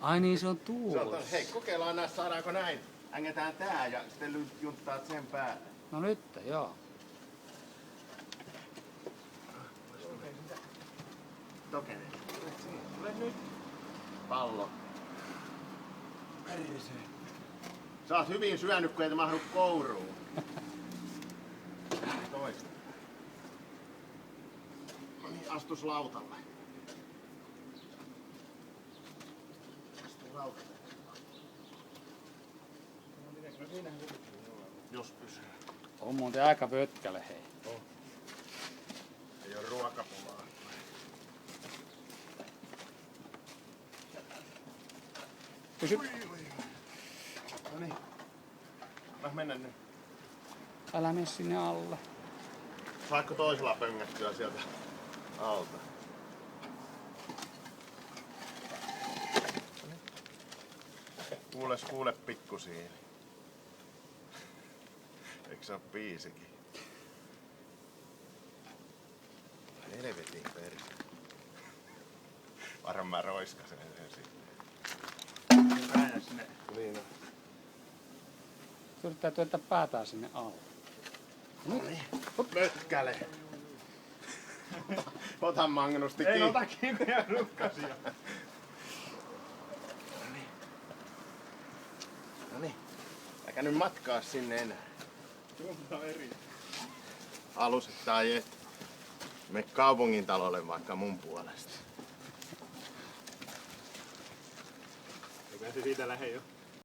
Ai niin, se on Se tuolla. on, hei, kokeillaan näistä, saadaanko näin. Ängetään tää ja sitten junttaat sen päälle. No nyt, joo. Tokene. Tule nyt. Pallo. Sä oot hyvin syönyt, kun et mahdu kouruun. Toista. No niin, astus lautalle. Astu lautalle. No siinä jos pysyy. On muuten aika pötkäle, hei. Oh. Ei oo ruokapulaa. Pysy. No niin. Mä mennä nyt. Älä mene sinne alle. Saatko toisella pöngättyä sieltä alta? Kuule pikkusiili. Eikö se oo biisikin? Helvetin peri. Varmaan mä roiskasen sen sitten. Päällä sinne. Niin on. Yrittää työntää päätään sinne alle. No niin. Mötkäle. Ota Magnusti En ota kiinniä rukkasia. No niin. Äkä nyt matkaa sinne enää. Tuolta eri. Aluset tai et. Me kaupungin talolle vaikka mun puolesta. Eikä se siitä lähde jo.